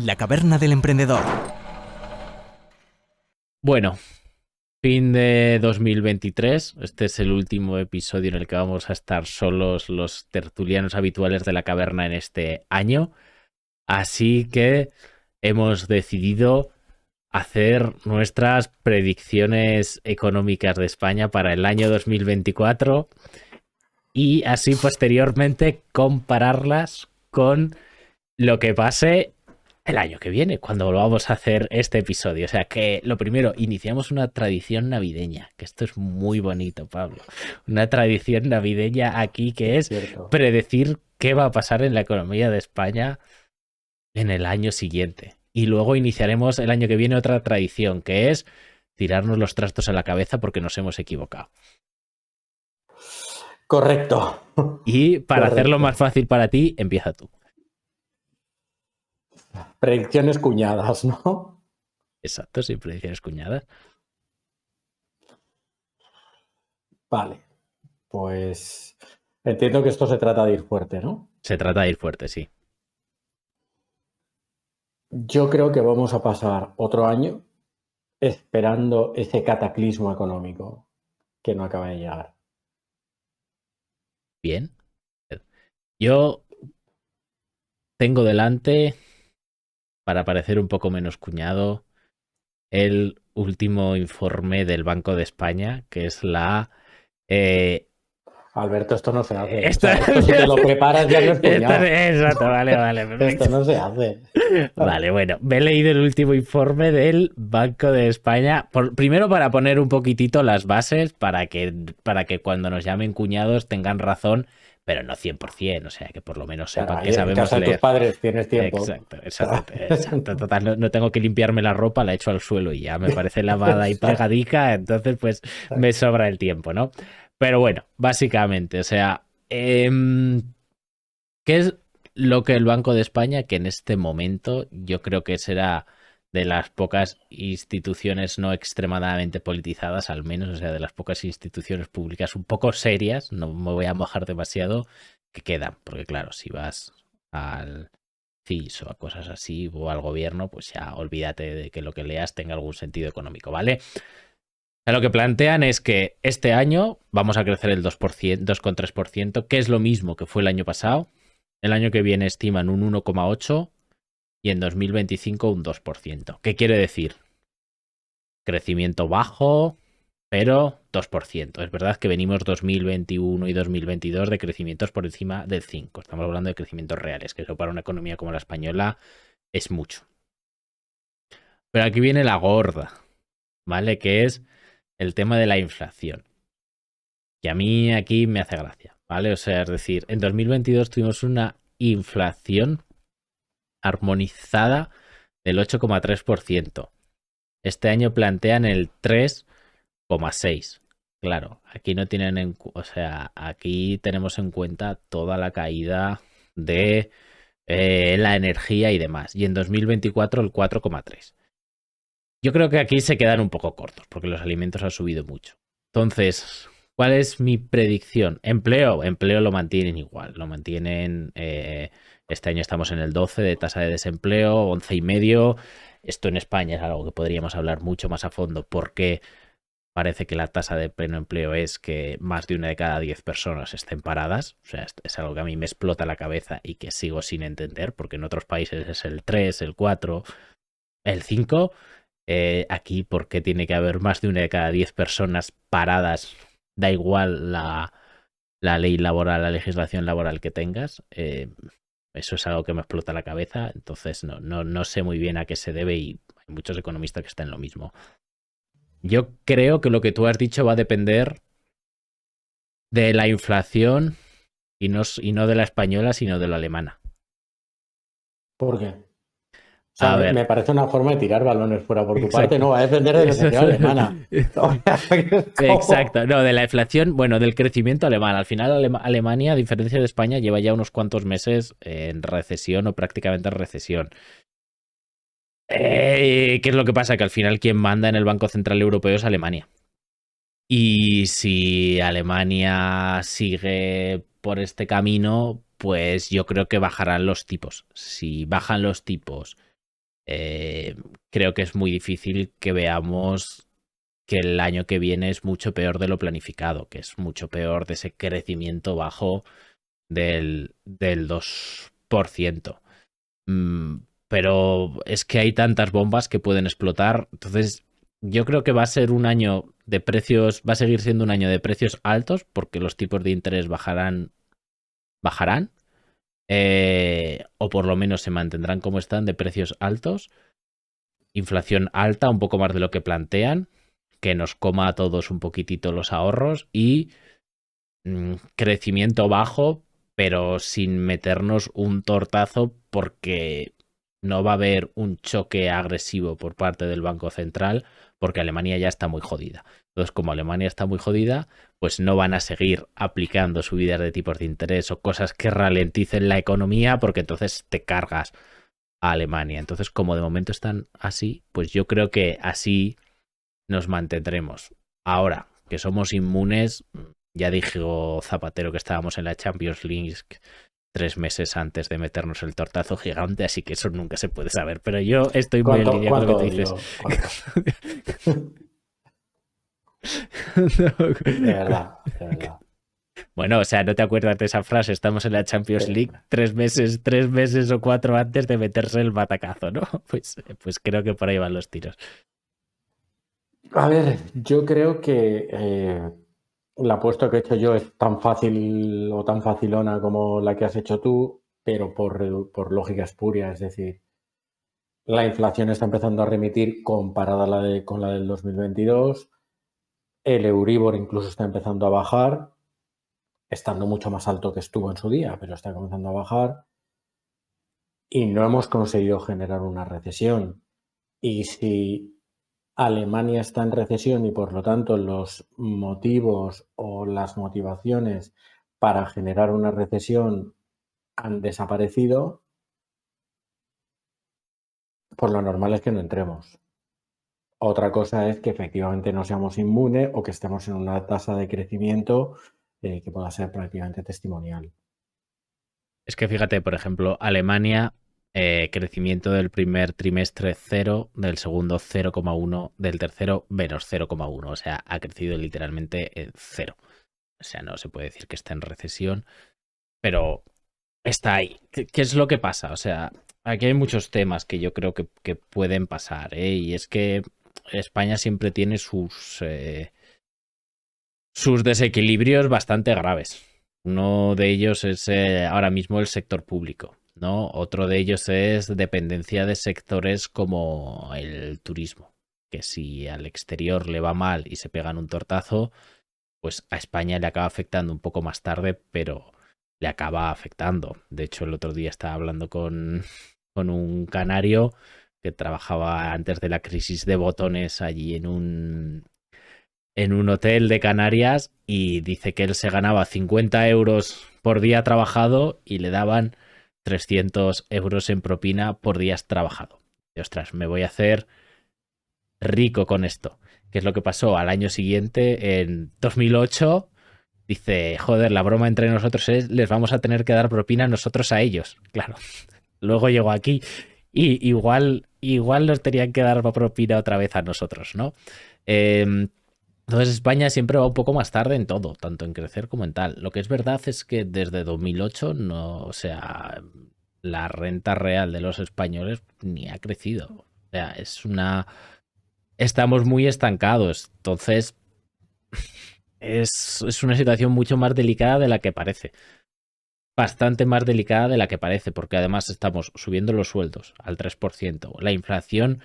La caverna del emprendedor. Bueno, fin de 2023. Este es el último episodio en el que vamos a estar solos los tertulianos habituales de la caverna en este año. Así que hemos decidido hacer nuestras predicciones económicas de España para el año 2024 y así posteriormente compararlas con lo que pase el año que viene, cuando volvamos a hacer este episodio. O sea que lo primero, iniciamos una tradición navideña, que esto es muy bonito, Pablo. Una tradición navideña aquí que es Cierto. predecir qué va a pasar en la economía de España en el año siguiente. Y luego iniciaremos el año que viene otra tradición, que es tirarnos los trastos a la cabeza porque nos hemos equivocado. Correcto. Y para hacerlo Correcto. más fácil para ti, empieza tú. Predicciones cuñadas, ¿no? Exacto, sin predicciones cuñadas. Vale. Pues entiendo que esto se trata de ir fuerte, ¿no? Se trata de ir fuerte, sí. Yo creo que vamos a pasar otro año esperando ese cataclismo económico que no acaba de llegar. Bien. Yo tengo delante, para parecer un poco menos cuñado, el último informe del Banco de España, que es la... Alberto, esto no se hace. Esto, O sea, esto si te lo preparas ya no es cuñado. Exacto, vale, perfecto. Esto no se hace. Vale, bueno, me he leído el último informe del Banco de España. Primero para poner un poquitito las bases para que cuando nos llamen cuñados tengan razón, pero no 100%, o sea, que por lo menos sepan Claro, que ahí en sabemos casa de tus leer. padres tienes tiempo. Exacto. Total, no tengo que limpiarme la ropa, la echo al suelo y ya me parece lavada y plegadica, entonces pues me sobra el tiempo, ¿no? Pero bueno, básicamente, o sea, ¿qué es lo que el Banco de España, que en este momento yo creo que será de las pocas instituciones no extremadamente politizadas, al menos, o sea, de las pocas instituciones públicas un poco serias, no me voy a mojar demasiado, que quedan, porque claro, si vas al CIS o a cosas así o al gobierno, pues ya olvídate de que lo que leas tenga algún sentido económico, ¿vale? Lo que plantean es que este año vamos a crecer el 2%, 2,3%, que es lo mismo que fue el año pasado. El año que viene estiman un 1,8% y en 2025 un 2%. ¿Qué quiere decir? Crecimiento bajo, pero 2%. Es verdad que venimos 2021 y 2022 de crecimientos por encima del 5%. Estamos hablando de crecimientos reales, que eso para una economía como la española es mucho. Pero aquí viene la gorda, ¿vale? Que es el tema de la inflación. Que a mí aquí me hace gracia, ¿vale? O sea, es decir, en 2022 tuvimos una inflación armonizada del 8,3%. Este año plantean el 3,6%. Claro, aquí no tienen o sea, aquí tenemos en cuenta toda la caída de la energía y demás. Y en 2024 el 4,3%. Yo creo que aquí se quedan un poco cortos porque los alimentos han subido mucho. Entonces, ¿cuál es mi predicción? Empleo lo mantienen igual, lo mantienen. Este año estamos en el 12 de tasa de desempleo, 11,5. Esto en España es algo que podríamos hablar mucho más a fondo porque parece que la tasa de pleno empleo es que más de una de cada 10 personas estén paradas. O sea, es algo que a mí me explota la cabeza y que sigo sin entender porque en otros países es el 3, el 4, el 5. Aquí, ¿por qué tiene que haber más de una de cada 10 personas paradas? Da igual la ley laboral, la legislación laboral que tengas. Eso es algo que me explota la cabeza. Entonces, no sé muy bien a qué se debe y hay muchos economistas que están en lo mismo. Yo creo que lo que tú has dicho va a depender de la inflación y no de la española, sino de la alemana. ¿Por qué? O sea, A ver. me parece una forma de tirar balones fuera por tu parte. Exacto. No, va a depender de la inflación alemana. Exacto, no, de la inflación, bueno, del crecimiento alemán. Al final, Alemania, a diferencia de España, lleva ya unos cuantos meses en recesión o prácticamente en recesión. ¿Qué es lo que pasa? Que al final quien manda en el Banco Central Europeo es Alemania. Y si Alemania sigue por este camino, pues yo creo que bajarán los tipos. Si bajan los tipos eh, creo que es muy difícil que veamos que el año que viene es mucho peor de lo planificado, que es mucho peor de ese crecimiento bajo del 2%. Mm, pero es que hay tantas bombas que pueden explotar. Entonces, yo creo que va a ser un año de precios, va a seguir siendo un año de precios altos porque los tipos de interés bajarán, o por lo menos se mantendrán como están de precios altos, inflación alta, un poco más de lo que plantean, que nos coma a todos un poquitito los ahorros y crecimiento bajo, pero sin meternos un tortazo porque no va a haber un choque agresivo por parte del Banco Central porque Alemania ya está muy jodida. Entonces, como Alemania está muy jodida, pues no van a seguir aplicando subidas de tipos de interés o cosas que ralenticen la economía porque entonces te cargas a Alemania. Entonces, como de momento están así, pues yo creo que así nos mantendremos. Ahora, que somos inmunes, ya dijo Zapatero que estábamos en la Champions League 3 meses antes de meternos el tortazo gigante, así que eso nunca se puede saber. Pero yo estoy muy en línea con lo que ¿Cuánto te dices. odio? ¿Cuánto? No. De verdad, de verdad. Bueno, o sea, ¿no te acuerdas de esa frase? Estamos en la Champions Eh, League 3 meses o 4 antes de meterse el batacazo, ¿no? Pues creo que por ahí van los tiros. A ver, yo creo que la apuesta que he hecho yo es tan fácil o tan facilona como la que has hecho tú, pero por lógica espuria, es decir, la inflación está empezando a remitir comparada con la del 2022, el Euribor incluso está empezando a bajar, estando mucho más alto que estuvo en su día, pero está comenzando a bajar y no hemos conseguido generar una recesión. Y si Alemania está en recesión y por lo tanto los motivos o las motivaciones para generar una recesión han desaparecido, pues lo normal es que no entremos. Otra cosa es que efectivamente no seamos inmunes o que estemos en una tasa de crecimiento que pueda ser prácticamente testimonial. Es que fíjate, por ejemplo, Alemania, crecimiento del primer trimestre 0, del segundo 0,1, del tercero menos 0,1. O sea, ha crecido literalmente 0. O sea, no se puede decir que está en recesión, pero está ahí. ¿Qué es lo que pasa? O sea, aquí hay muchos temas que yo creo que pueden pasar, ¿eh? Y es que España siempre tiene sus desequilibrios bastante graves. Uno de ellos es ahora mismo el sector público, ¿no? Otro de ellos es dependencia de sectores como el turismo, que si al exterior le va mal y se pegan un tortazo, pues a España le acaba afectando un poco más tarde, pero le acaba afectando. De hecho, el otro día estaba hablando con un canario que trabajaba antes de la crisis de botones allí en un hotel de Canarias y dice que él se ganaba 50 euros por día trabajado y le daban 300 euros en propina por días trabajado. Y ostras, me voy a hacer rico con esto. ¿Qué es lo que pasó al año siguiente, en 2008? Dice, joder, la broma entre nosotros es, les vamos a tener que dar propina nosotros a ellos. Claro, luego llegó aquí y igual nos tenían que dar propina otra vez a nosotros, ¿no? Eh, entonces España siempre va un poco más tarde en todo, tanto en crecer como en tal. Lo que es verdad es que desde 2008 no, o sea, la renta real de los españoles ni ha crecido. O sea, estamos muy estancados. Entonces es una situación mucho más delicada de la que parece. Bastante más delicada de la que parece, porque además estamos subiendo los sueldos al 3%. La inflación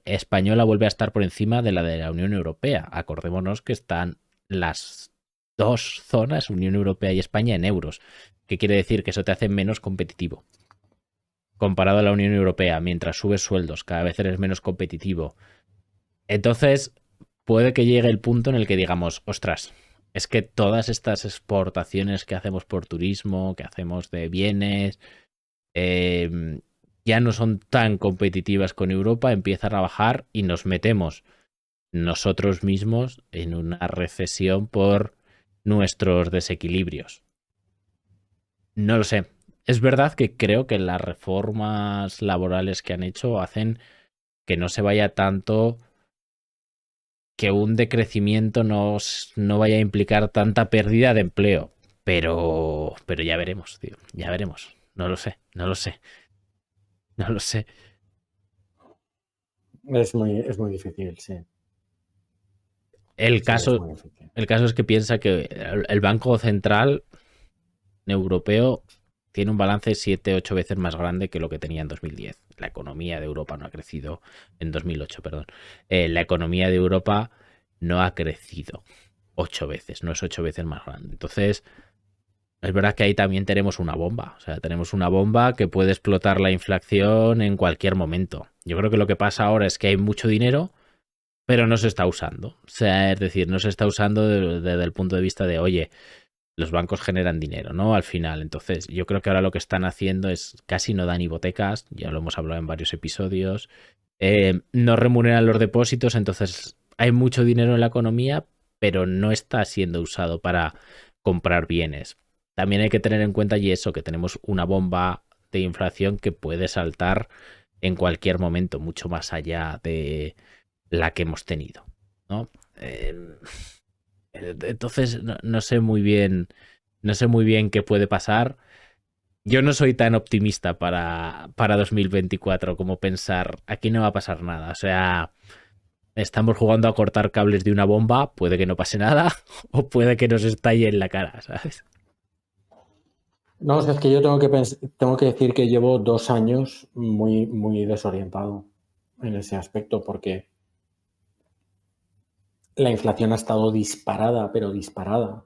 española vuelve a estar por encima de la Unión Europea. Acordémonos que están las dos zonas, Unión Europea y España, en euros. ¿Qué quiere decir? Que eso te hace menos competitivo. Comparado a la Unión Europea, mientras subes sueldos, cada vez eres menos competitivo. Entonces, puede que llegue el punto en el que digamos, ostras, es que todas estas exportaciones que hacemos por turismo, que hacemos de bienes, ya no son tan competitivas con Europa, empiezan a bajar y nos metemos nosotros mismos en una recesión por nuestros desequilibrios. No lo sé. Es verdad que creo que las reformas laborales que han hecho hacen que no se vaya tanto, que un decrecimiento no vaya a implicar tanta pérdida de empleo. Pero ya veremos, tío. Ya veremos. No lo sé, no lo sé, no lo sé. Es muy difícil, sí. El Sí, es caso, muy difícil. el caso es que piensa que el Banco Central europeo tiene un balance 7 8 veces más grande que lo que tenía en 2010. La economía de Europa no ha crecido en 2008, perdón. La economía de Europa no ha crecido 8 veces, no es 8 veces más grande. Entonces, es verdad que ahí también tenemos una bomba. O sea, tenemos una bomba que puede explotar la inflación en cualquier momento. Yo creo que lo que pasa ahora es que hay mucho dinero, pero no se está usando. O sea, es decir, no se está usando desde el punto de vista de, oye, los bancos generan dinero, ¿no? Al final. Entonces, yo creo que ahora lo que están haciendo es casi no dan hipotecas, ya lo hemos hablado en varios episodios, no remuneran los depósitos, entonces hay mucho dinero en la economía, pero no está siendo usado para comprar bienes. También hay que tener en cuenta y eso, que tenemos una bomba de inflación que puede saltar en cualquier momento, mucho más allá de la que hemos tenido, ¿no? Entonces, no sé muy bien, no sé muy bien qué puede pasar. Yo no soy tan optimista para 2024 como pensar, aquí no va a pasar nada. O sea, estamos jugando a cortar cables de una bomba, puede que no pase nada, o puede que nos estalle en la cara, ¿sabes? No, o sea, es que yo tengo que decir que llevo 2 años muy desorientado en ese aspecto porque la inflación ha estado disparada, pero disparada.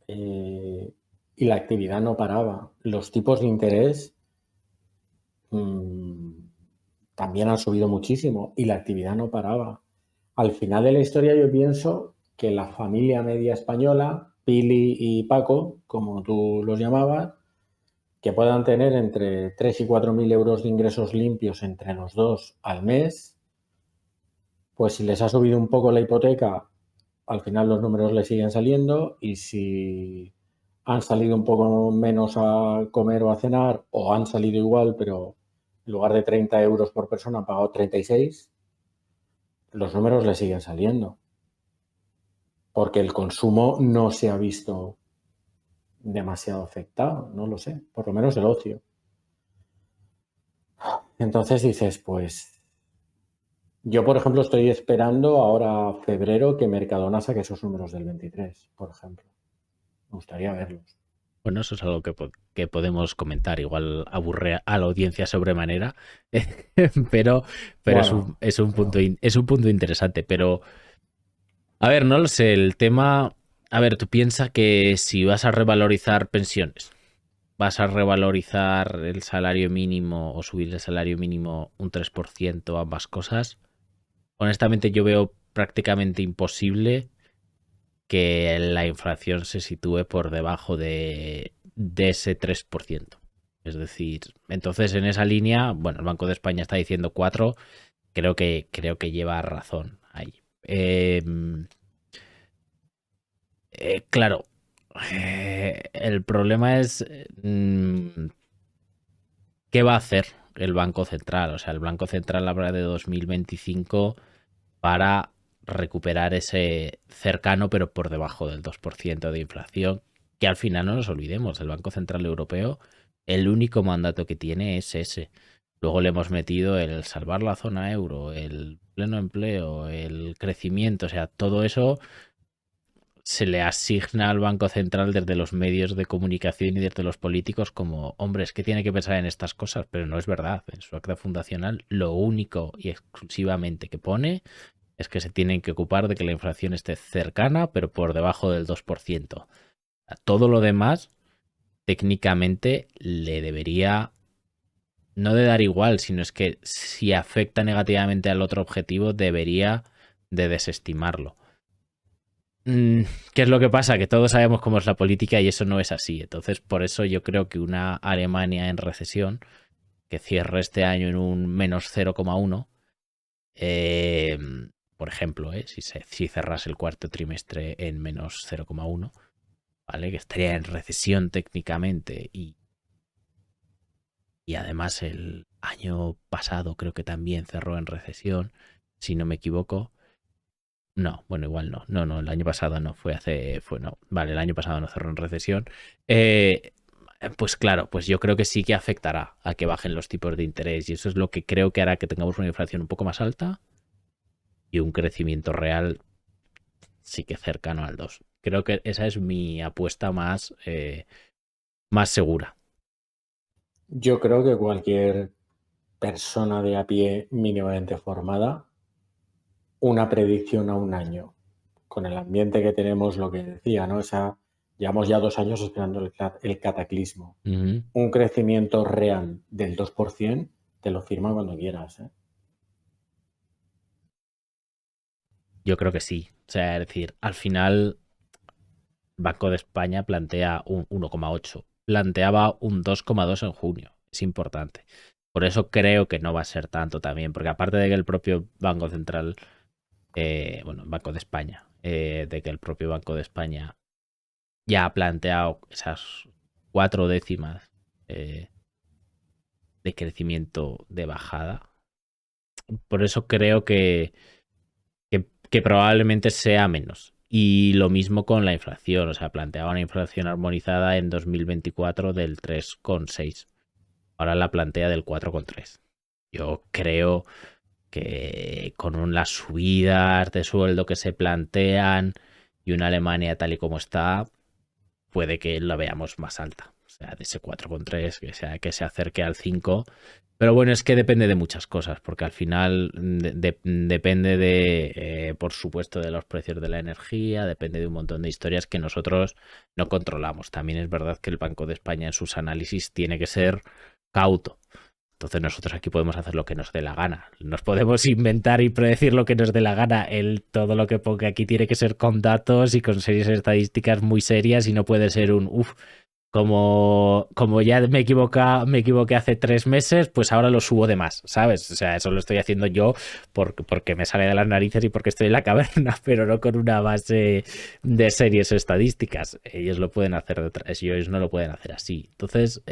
eh, y la actividad no paraba. Los tipos de interés mm, también han subido muchísimo y la actividad no paraba. Al final de la historia yo pienso que la familia media española, Pili y Paco, como tú los llamabas, que puedan tener entre 3 y 4 mil euros de ingresos limpios entre los dos al mes, pues si les ha subido un poco la hipoteca, al final los números les siguen saliendo y si han salido un poco menos a comer o a cenar o han salido igual, pero en lugar de 30 euros por persona han pagado 36, los números les siguen saliendo porque el consumo no se ha visto demasiado afectado, no lo sé, por lo menos el ocio. Entonces dices, pues yo, por ejemplo, estoy esperando ahora febrero que Mercadona saque esos números del 23, por ejemplo. Me gustaría verlos. Bueno, eso es algo que podemos comentar. Igual aburre a la audiencia sobremanera, pero, pero Bueno, es un punto interesante. Pero, a ver, no lo sé, el tema... A ver, tú piensas que si vas a revalorizar pensiones, vas a revalorizar el salario mínimo o subir el salario mínimo un 3%, ambas cosas, honestamente yo veo prácticamente imposible que la inflación se sitúe por debajo de ese 3%. Es decir, entonces en esa línea, bueno, el Banco de España está diciendo 4, creo que lleva razón ahí. Claro, el problema es qué va a hacer el Banco Central. O sea, el Banco Central habla de 2025 para recuperar ese cercano, pero por debajo del 2% de inflación, que al final no nos olvidemos, el Banco Central Europeo, el único mandato que tiene es ese. Luego le hemos metido el salvar la zona euro, el pleno empleo, el crecimiento, o sea, todo eso se le asigna al Banco Central desde los medios de comunicación y desde los políticos como, hombre, es que tiene que pensar en estas cosas, pero no es verdad. En su acta fundacional, lo único y exclusivamente que pone es que se tienen que ocupar de que la inflación esté cercana, pero por debajo del 2%. Todo lo demás, técnicamente, le debería no de dar igual, sino es que si afecta negativamente al otro objetivo, debería de desestimarlo. ¿Qué es lo que pasa? Que todos sabemos cómo es la política y eso no es así. Entonces, por eso yo creo que una Alemania en recesión, que cierre este año en un menos 0,1, eh, por ejemplo, si cerrase el cuarto trimestre en menos 0,1, ¿vale? Que estaría en recesión técnicamente y y además el año pasado creo que también cerró en recesión, si no me equivoco. No, bueno, igual no. No, no, el año pasado no, no. Vale, el año pasado no cerró en recesión. Eh, pues claro, pues yo creo que sí que afectará a que bajen los tipos de interés y eso es lo que creo que hará que tengamos una inflación un poco más alta y un crecimiento real sí que cercano al 2. Creo que esa es mi apuesta más segura. Yo creo que cualquier persona de a pie mínimamente formada, una predicción a un año, con el ambiente que tenemos, lo que decía, ¿no? Llevamos ya 2 años esperando el cataclismo. Ujú. Un crecimiento real del 2% te lo firma cuando quieras, ¿eh? Yo creo que sí. O sea, es decir, al final Banco de España plantea un 1,8. Planteaba un 2,2 en junio. Es importante. Por eso creo que no va a ser tanto también, porque aparte de que el propio Banco Central, bueno, Banco de España, de que el propio Banco de España ya ha planteado esas 4 décimas de crecimiento de bajada. Por eso creo que probablemente sea menos. Y lo mismo con la inflación, o sea, planteaba una inflación armonizada en 2024 del 3,6. Ahora la plantea del 4,3. Yo creo que con las subidas de sueldo que se plantean y una Alemania tal y como está, puede que la veamos más alta. O sea, de ese 4,3, que se acerque al 5. Pero bueno, es que depende de muchas cosas, porque al final depende por supuesto, de los precios de la energía, depende de un montón de historias que nosotros no controlamos. También es verdad que el Banco de España en sus análisis tiene que ser cauto. Entonces nosotros aquí podemos hacer lo que nos dé la gana. Nos podemos inventar y predecir lo que nos dé la gana. Todo lo que ponga aquí tiene que ser con datos y con series estadísticas muy serias y no puede ser como ya me equivoqué hace 3 meses, pues ahora lo subo de más, ¿sabes? O sea, eso lo estoy haciendo yo porque me sale de las narices y porque estoy en la caverna, pero no con una base de series estadísticas. Ellos lo pueden hacer detrás, ellos no lo pueden hacer así. Entonces,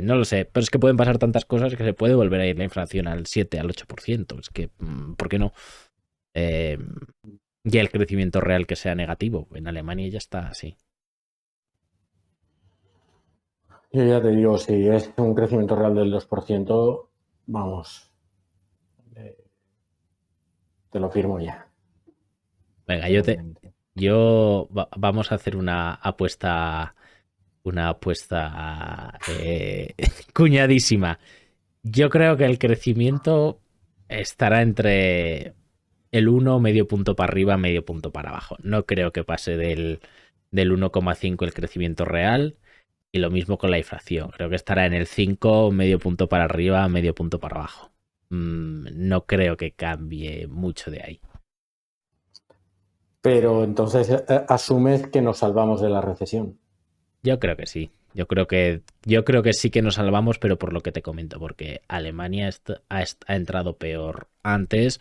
no lo sé, pero es que pueden pasar tantas cosas que se puede volver a ir la inflación al 7 al 8%. Es que, ¿por qué no? Eh, y el crecimiento real que sea negativo. En Alemania ya está así. Yo ya te digo, si es un crecimiento real del 2%, vamos, eh, te lo firmo ya, Venga, totalmente. vamos a hacer una apuesta cuñadísima. Yo creo que el crecimiento estará entre el 1 medio punto para arriba, medio punto para abajo. No creo que pase del 1,5 el crecimiento real y lo mismo con la inflación. Creo que estará en el 5 medio punto para arriba, medio punto para abajo. No creo que cambie mucho de ahí. Pero entonces asumes que nos salvamos de la recesión. Yo creo que sí. Yo creo que sí que nos salvamos, pero por lo que te comento, porque Alemania ha entrado peor antes.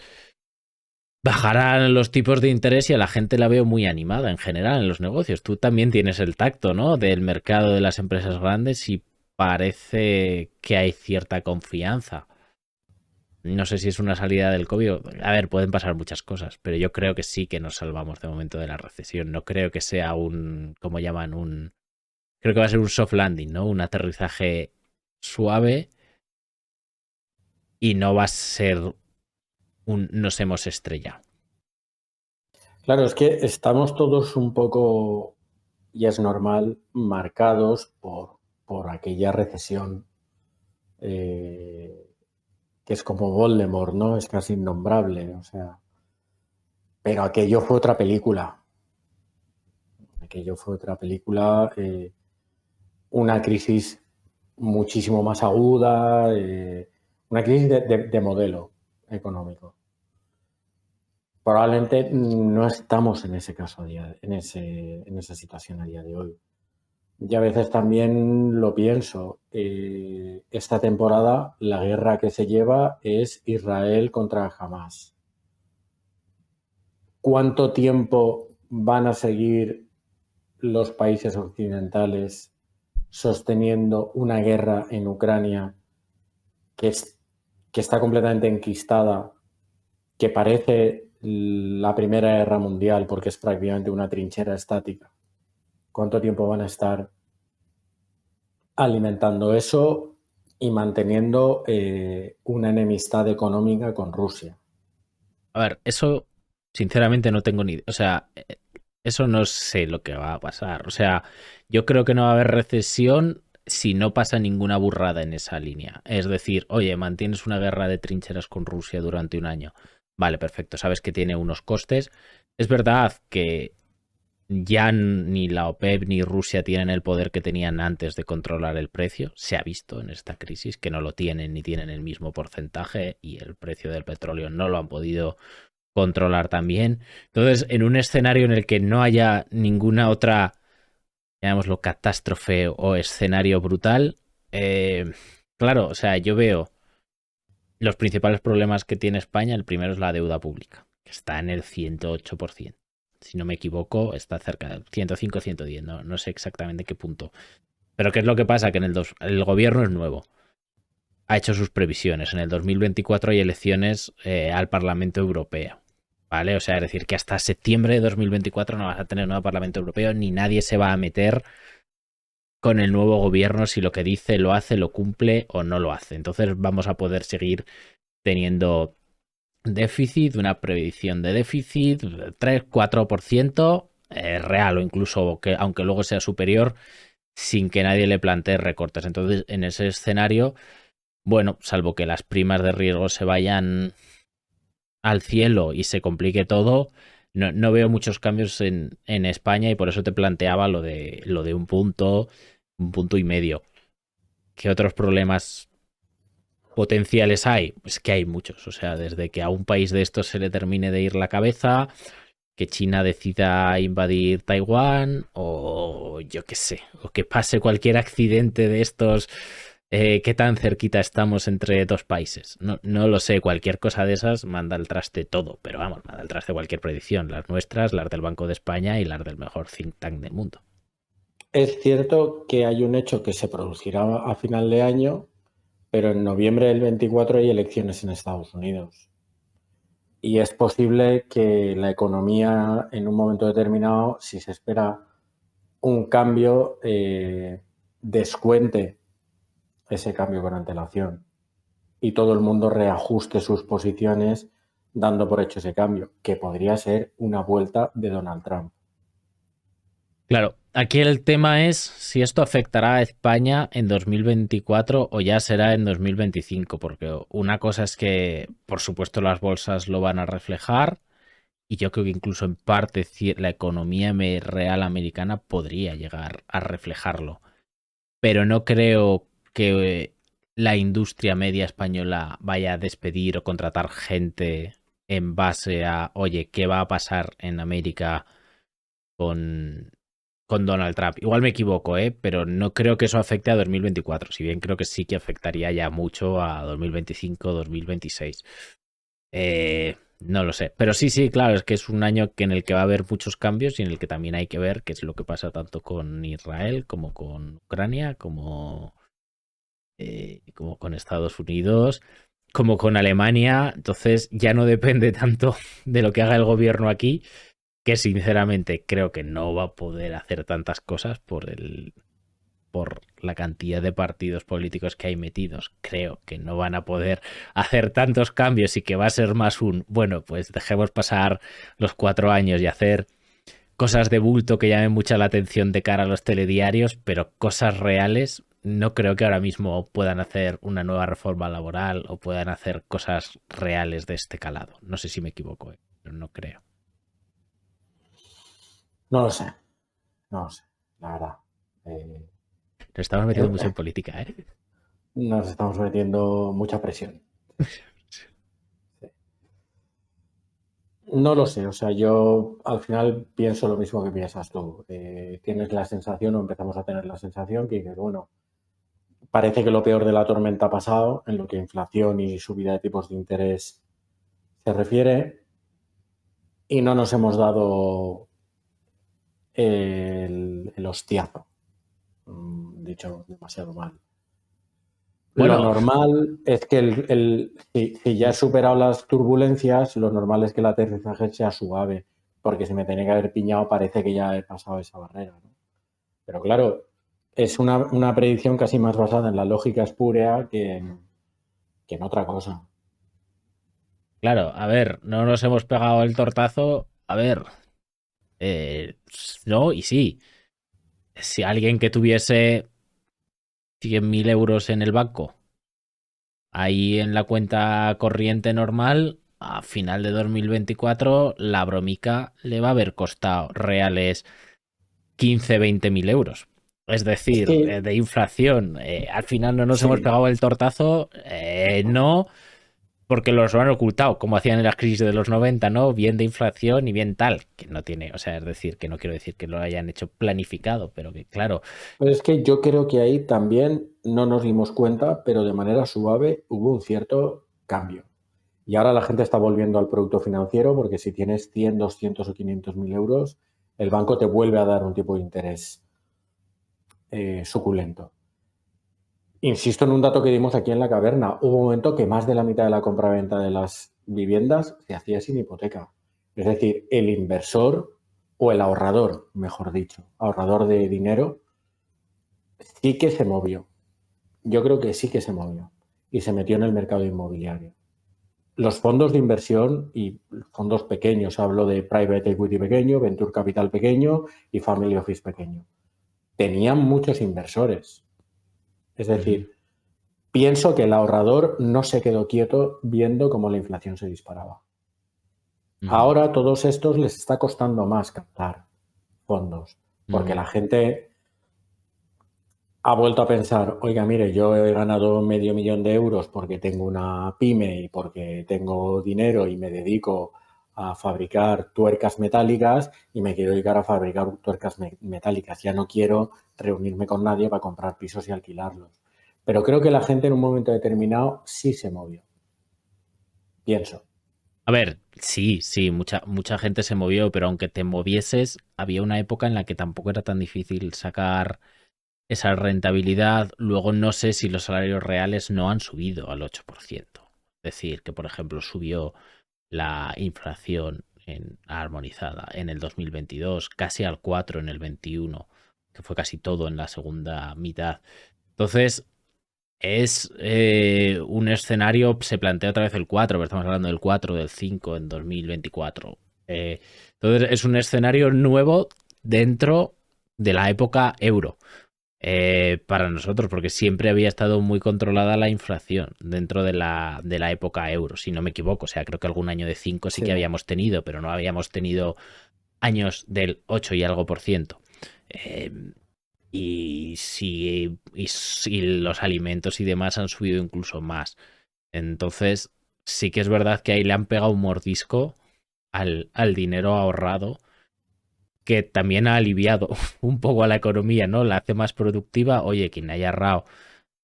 Bajarán los tipos de interés y a la gente la veo muy animada en general en los negocios. Tú también tienes el tacto, ¿no? Del mercado de las empresas grandes y parece que hay cierta confianza. No sé si es una salida del COVID. A ver, pueden pasar muchas cosas, pero yo creo que sí que nos salvamos de momento de la recesión. No creo que sea ¿cómo llaman? Creo que va a ser un soft landing, ¿no? Un aterrizaje suave y no va a ser nos hemos estrellado. Claro, es que estamos todos un poco, y es normal, marcados por aquella recesión eh, que es como Voldemort, ¿no? Es casi innombrable, o sea. Pero aquello fue otra película. Aquello fue otra película, una crisis muchísimo más aguda, una crisis de modelo económico. Probablemente no estamos en ese caso, en esa situación a día de hoy. Y a veces también lo pienso. Esta temporada la guerra que se lleva es Israel contra Hamas. ¿Cuánto tiempo van a seguir los países occidentales sosteniendo una guerra en Ucrania que, que está completamente enquistada, que parece la Primera Guerra Mundial porque es prácticamente una trinchera estática. ¿Cuánto tiempo van a estar alimentando eso y manteniendo una enemistad económica con Rusia? A ver, eso sinceramente no tengo ni idea. O sea, eso no sé lo que va a pasar. O sea, yo creo que no va a haber recesión si no pasa ninguna burrada en esa línea. Es decir, oye, mantienes una guerra de trincheras con Rusia durante un año. Vale, perfecto. Sabes que tiene unos costes. Es verdad que ya ni la OPEP ni Rusia tienen el poder que tenían antes de controlar el precio. Se ha visto en esta crisis que no lo tienen ni tienen el mismo porcentaje y el precio del petróleo no lo han podido controlar también. Entonces, en un escenario en el que no haya ninguna otra, llamémoslo, catástrofe o escenario brutal, claro, o sea, yo veo los principales problemas que tiene España. El primero es la deuda pública, que está en el 108%. Si no me equivoco, está cerca del 105, 110, no sé exactamente qué punto. Pero ¿qué es lo que pasa? Que el gobierno es nuevo. Ha hecho sus previsiones. En el 2024 hay elecciones al Parlamento Europeo. ¿Vale? O sea, es decir, que hasta septiembre de 2024 no vas a tener nuevo Parlamento Europeo ni nadie se va a meter con el nuevo gobierno si lo que dice lo hace, lo cumple o no lo hace. Entonces vamos a poder seguir teniendo déficit, una previsión de déficit 3-4% real o incluso que aunque luego sea superior sin que nadie le plantee recortes. Entonces, en ese escenario, bueno, salvo que las primas de riesgo se vayan al cielo y se complique todo, no veo muchos cambios en España y por eso te planteaba lo de un punto y medio. ¿Qué otros problemas potenciales hay? Pues que hay muchos. O sea, desde que a un país de estos se le termine de ir la cabeza, que China decida invadir Taiwán o yo qué sé, o que pase cualquier accidente de estos, qué tan cerquita estamos entre dos países. No lo sé, cualquier cosa de esas manda al traste todo, pero vamos, manda al traste cualquier predicción, las nuestras, las del Banco de España y las del mejor think tank del mundo. Es cierto que hay un hecho que se producirá a final de año, pero en noviembre del 24 hay elecciones en Estados Unidos. Y es posible que la economía en un momento determinado, si se espera un cambio, descuente ese cambio con antelación y todo el mundo reajuste sus posiciones dando por hecho ese cambio, que podría ser una vuelta de Donald Trump. Claro, aquí el tema es si esto afectará a España en 2024 o ya será en 2025, porque una cosa es que, por supuesto, las bolsas lo van a reflejar y yo creo que incluso en parte la economía real americana podría llegar a reflejarlo, pero no creo que la industria media española vaya a despedir o contratar gente en base a, oye, ¿qué va a pasar en América con, con Donald Trump? Igual me equivoco, pero no creo que eso afecte a 2024, si bien creo que sí que afectaría ya mucho a 2025, 2026. No lo sé, pero sí, claro, es que es un año en el que va a haber muchos cambios y en el que también hay que ver qué es lo que pasa tanto con Israel como con Ucrania, como con Estados Unidos, como con Alemania. Entonces ya no depende tanto de lo que haga el gobierno aquí, que sinceramente creo que no va a poder hacer tantas cosas por la cantidad de partidos políticos que hay metidos. Creo que no van a poder hacer tantos cambios y que va a ser más bueno, pues dejemos pasar los 4 años y hacer cosas de bulto que llamen mucha la atención de cara a los telediarios, pero cosas reales. No creo que ahora mismo puedan hacer una nueva reforma laboral o puedan hacer cosas reales de este calado. No sé si me equivoco, pero no creo. No lo sé, no lo sé, la verdad. Nos estamos metiendo mucho en Eh, política, ¿eh? Nos estamos metiendo mucha presión. Sí. No lo sé, o sea, yo al final pienso lo mismo que piensas tú. Tienes la sensación, o empezamos a tener la sensación que, bueno, parece que lo peor de la tormenta ha pasado en lo que a inflación y subida de tipos de interés se refiere y no nos hemos dado el hostiazo, dicho demasiado mal. Lo Bueno, normal es que si ya he superado las turbulencias, lo normal es que el aterrizaje sea suave, porque si me tenía que haber piñado parece que ya he pasado esa barrera, ¿no? Pero claro, es una predicción casi más basada en la lógica espúrea que en otra cosa. claro, a ver, no nos hemos pegado el tortazo. A ver, no y sí. Si alguien que tuviese 100.000 euros en el banco, ahí en la cuenta corriente normal, a final de 2024, la bromica le va a haber costado reales 15, 20.000 euros. Es Es decir, que de inflación. Al final no nos hemos sí, pegado el tortazo, no, porque los lo han ocultado, como hacían en las crisis de los 90, ¿no? Bien de inflación y bien tal, que no tiene, o sea, es decir, que no quiero decir que lo hayan hecho planificado, pero que claro, pero es que yo creo que ahí también no nos dimos cuenta, pero de manera suave hubo un cierto cambio. Y ahora la gente está volviendo al producto financiero porque si tienes 100, 200 o 500 mil euros, el banco te vuelve a dar un tipo de interés suculento. Insisto en un dato que dimos aquí en la caverna. Hubo un momento que más de la mitad de la compraventa de las viviendas se hacía sin hipoteca. Es decir, el inversor o el ahorrador, mejor dicho, ahorrador de dinero, sí que se movió. Yo creo que sí que se movió y se metió en el mercado inmobiliario. Los fondos de inversión y fondos pequeños, hablo de private equity pequeño, venture capital pequeño y family office pequeño, tenían muchos inversores. Es ujú, decir, pienso que el ahorrador no se quedó quieto viendo cómo la inflación se disparaba. ujú, Ahora a todos estos les está costando más captar fondos, porque ujú. la gente ha vuelto a pensar, oiga, mire, yo he ganado medio millón de euros porque tengo una pyme y porque tengo dinero y me dedico a fabricar tuercas metálicas y me quiero dedicar a fabricar tuercas metálicas. Ya no quiero reunirme con nadie para comprar pisos y alquilarlos. Pero creo que la gente en un momento determinado sí se movió. Pienso. A ver, sí, sí, mucha gente se movió, pero aunque te movieses, había una época en la que tampoco era tan difícil sacar esa rentabilidad. Luego no sé si los salarios reales no han subido al 8%. Es decir, que por ejemplo subió la inflación armonizada en el 2022, casi al 4 en el 21, que fue casi todo en la segunda mitad. Entonces, es un escenario, se plantea otra vez el 4, pero estamos hablando del 4, del 5 en 2024. Eh, entonces, es un escenario nuevo dentro de la época euro. Para nosotros, porque siempre había estado muy controlada la inflación dentro de la época euro, si no me equivoco. O sea, creo que algún año de 5 sí Sí. que habíamos tenido, pero no habíamos tenido años del 8 y algo por ciento. Eh, y si los alimentos y demás han subido incluso más. Entonces, sí que es verdad que ahí le han pegado un mordisco al dinero ahorrado, que también ha aliviado un poco a la economía, ¿no? La hace más productiva. Oye, quien haya ahorrado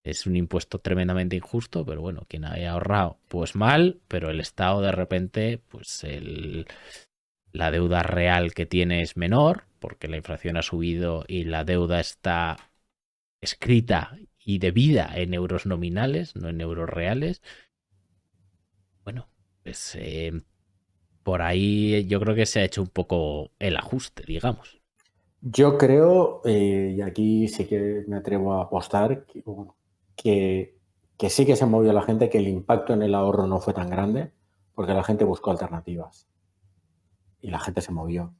es un impuesto tremendamente injusto, pero bueno, quien haya ahorrado, pues mal, pero el Estado de repente, pues la deuda real que tiene es menor, porque la inflación ha subido y la deuda está escrita y debida en euros nominales, no en euros reales. Bueno, pues por ahí yo creo que se ha hecho un poco el ajuste, digamos. Yo creo, y aquí sí que me atrevo a apostar, que, que sí que se movió la gente, que el impacto en el ahorro no fue tan grande, porque la gente buscó alternativas y la gente se movió.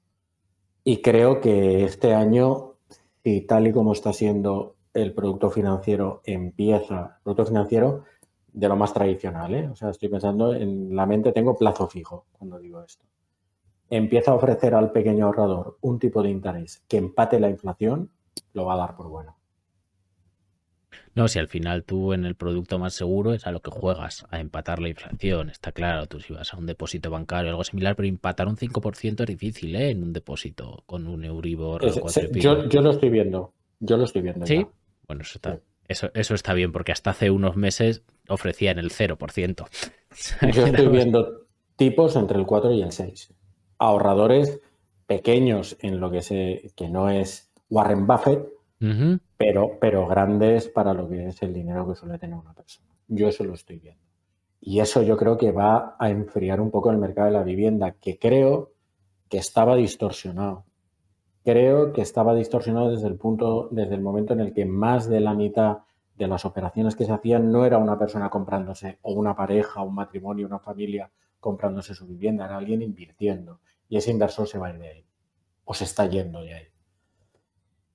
Y creo que este año, si tal y como está siendo el producto financiero, empieza, producto financiero de lo más tradicional, ¿eh? O sea, estoy pensando en la mente, tengo plazo fijo cuando digo esto. Empieza a ofrecer al pequeño ahorrador un tipo de interés que empate la inflación, lo va a dar por bueno. No, si al final tú en el producto más seguro es a lo que juegas, a empatar la inflación, está claro. Tú si vas a un depósito bancario o algo similar, pero empatar un 5% es difícil, ¿eh? En un depósito con un Euribor al 4 y pico. Yo lo estoy viendo, yo lo estoy viendo ya. Sí, bueno, eso Sí. está, eso está bien, porque hasta hace unos meses ofrecían el 0%. O sea, Yo que estoy éramos- viendo tipos entre el 4 y el 6. Ahorradores pequeños en lo que no es Warren Buffett, Ujú. pero grandes para lo que es el dinero que suele tener una persona. Yo eso lo estoy viendo. Y eso yo creo que va a enfriar un poco el mercado de la vivienda, que creo que estaba distorsionado. Creo que estaba distorsionado desde el momento en el que más de la mitad de las operaciones que se hacían no era una persona comprándose, o una pareja, un matrimonio, una familia comprándose su vivienda, era alguien invirtiendo. Y ese inversor se va a ir de ahí, o se está yendo de ahí.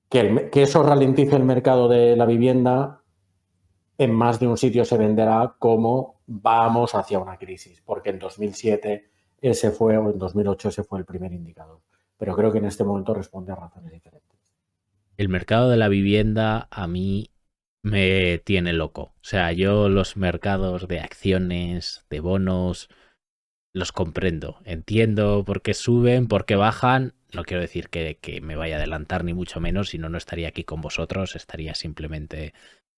Que eso ralentice el mercado de la vivienda, en más de un sitio se venderá como vamos hacia una crisis, porque en 2007 ese fue, o en 2008 ese fue el primer indicador. Pero creo que en este momento responde a razones diferentes. El mercado de la vivienda a mí me tiene loco. O sea, yo los mercados de acciones, de bonos, los comprendo. Entiendo por qué suben, por qué bajan. No quiero decir que me vaya a adelantar ni mucho menos, si no, no estaría aquí con vosotros, estaría simplemente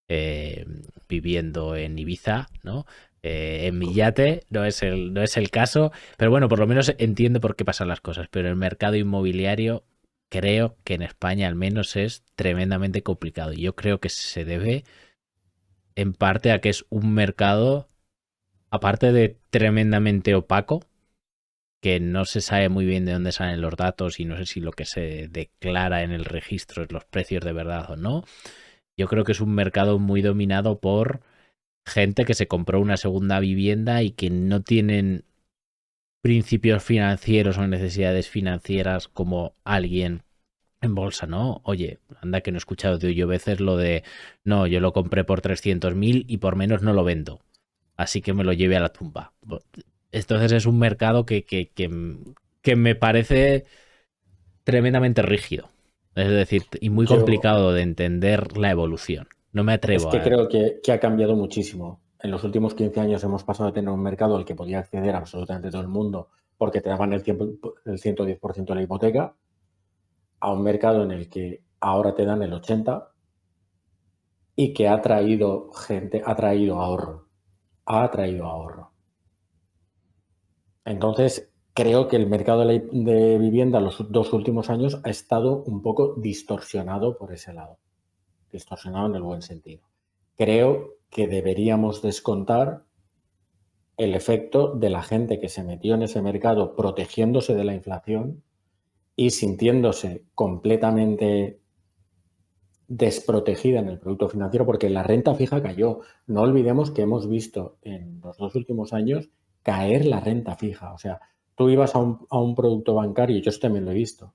eh, viviendo en Ibiza, ¿no? En mi yate, no es el caso, pero bueno, por lo menos entiendo por qué pasan las cosas, pero el mercado inmobiliario creo que en España al menos es tremendamente complicado y yo creo que se debe en parte a que es un mercado, aparte de tremendamente opaco, que no se sabe muy bien de dónde salen los datos y no sé si lo que se declara en el registro es los precios de verdad o no. Yo creo que es un mercado muy dominado por gente que se compró una segunda vivienda y que no tienen principios financieros o necesidades financieras como alguien en bolsa, ¿no? Oye, anda que no he escuchado de yo veces lo de, no, yo lo compré por 300.000 y por menos no lo vendo, así que me lo lleve a la tumba. Entonces es un mercado que me parece tremendamente rígido, es decir, y muy Yo complicado de entender la evolución. No me es atrevo que a... creo que ha cambiado muchísimo. En los últimos 15 años hemos pasado de tener un mercado al que podía acceder absolutamente todo el mundo porque te daban el 110% de la hipoteca, a un mercado en el que ahora te dan el 80% y que ha traído gente, ha traído ahorro. Ha traído ahorro. Entonces, creo que el mercado de vivienda los 2 últimos años ha estado un poco distorsionado por ese lado. Distorsionado en el buen sentido. Creo que deberíamos descontar el efecto de la gente que se metió en ese mercado protegiéndose de la inflación y sintiéndose completamente desprotegida en el producto financiero, porque la renta fija cayó. No olvidemos que hemos visto en los 2 últimos años caer la renta fija. O sea, tú ibas a un producto bancario, y yo esto también lo he visto,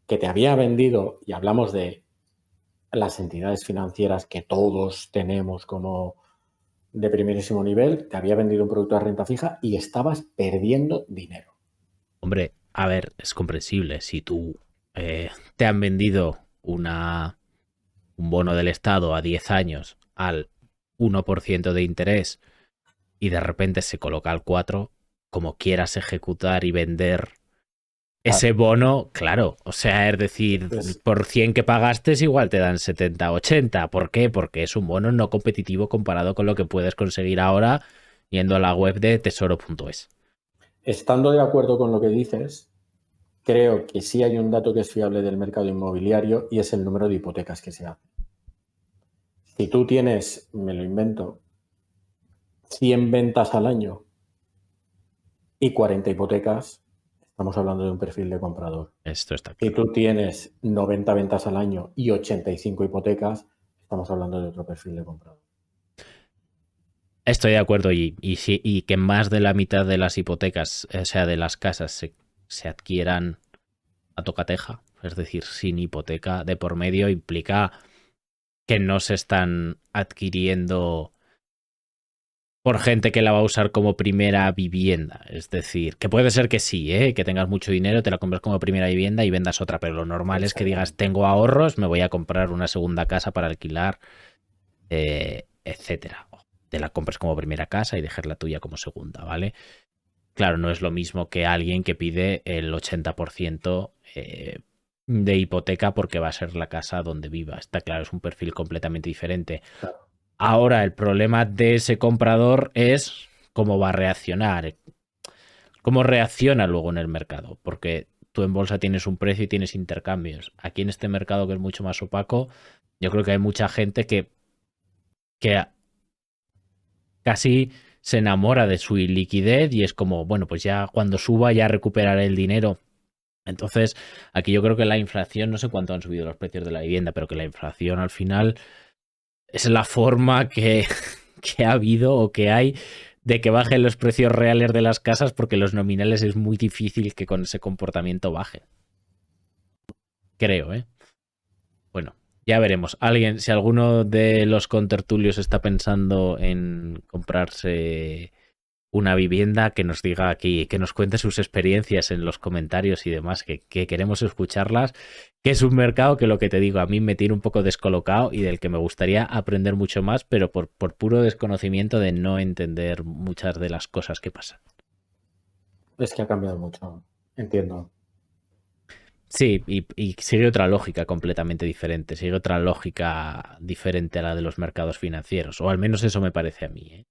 que te había vendido, y hablamos de las entidades financieras que todos tenemos como de primerísimo nivel, te había vendido un producto de renta fija y estabas perdiendo dinero. Hombre, a ver, es comprensible. Si tú te han vendido un bono del Estado a 10 años al 1% de interés y de repente se coloca al 4%, como quieras ejecutar y vender ese Claro. bono, claro, o sea, es decir, Entonces, por 100 que pagaste igual te dan 70, 80. ¿Por qué? Porque es un bono no competitivo comparado con lo que puedes conseguir ahora yendo a la web de tesoro.es. estando de acuerdo con lo que dices, creo que sí hay un dato que es fiable del mercado inmobiliario y es el número de hipotecas que se hacen. Si tú tienes, me lo invento, 100 ventas al año y 40 hipotecas, estamos hablando de un perfil de comprador. Esto está Si claro. tú tienes 90 ventas al año y 85 hipotecas, estamos hablando de otro perfil de comprador. Estoy de acuerdo y que más de la mitad de las hipotecas, o sea, de las casas, se adquieran a tocateja, es decir, sin hipoteca de por medio, implica que no se están adquiriendo por gente que la va a usar como primera vivienda. Es decir, que puede ser que sí, ¿eh? Que tengas mucho dinero, te la compras como primera vivienda y vendas otra, pero lo normal es que digas, Exactamente. tengo ahorros, me voy a comprar una segunda casa para alquilar, etcétera. Te la compras como primera casa y dejas la tuya como segunda, ¿vale? Claro, no es lo mismo que alguien que pide el 80% de hipoteca porque va a ser la casa donde viva. Está claro, es un perfil completamente diferente. Claro. Ahora, el problema de ese comprador es cómo va a reaccionar, cómo reacciona luego en el mercado, porque tú en bolsa tienes un precio y tienes intercambios. Aquí en este mercado que es mucho más opaco, Yo creo que hay mucha gente que casi se enamora de su liquidez y es como, bueno, pues ya cuando suba ya recuperaré el dinero. Entonces, aquí yo creo que la inflación, no sé cuánto han subido los precios de la vivienda, pero que la inflación al final es la forma que ha habido o que hay de que bajen los precios reales de las casas, porque los nominales es muy difícil que con ese comportamiento baje. Creo, ¿eh? Bueno, ya veremos. Alguien, si alguno de los contertulios está pensando en comprarse una vivienda, que nos diga aquí, que nos cuente sus experiencias en los comentarios y demás, que queremos escucharlas, que es un mercado que lo que te digo, a mí me tiene un poco descolocado y del que me gustaría aprender mucho más, pero por puro desconocimiento de no entender muchas de las cosas que pasan. Es que ha cambiado mucho, entiendo. Sí, y sigue otra lógica completamente diferente, sigue otra lógica diferente a la de los mercados financieros, o al menos eso me parece a mí, ¿eh?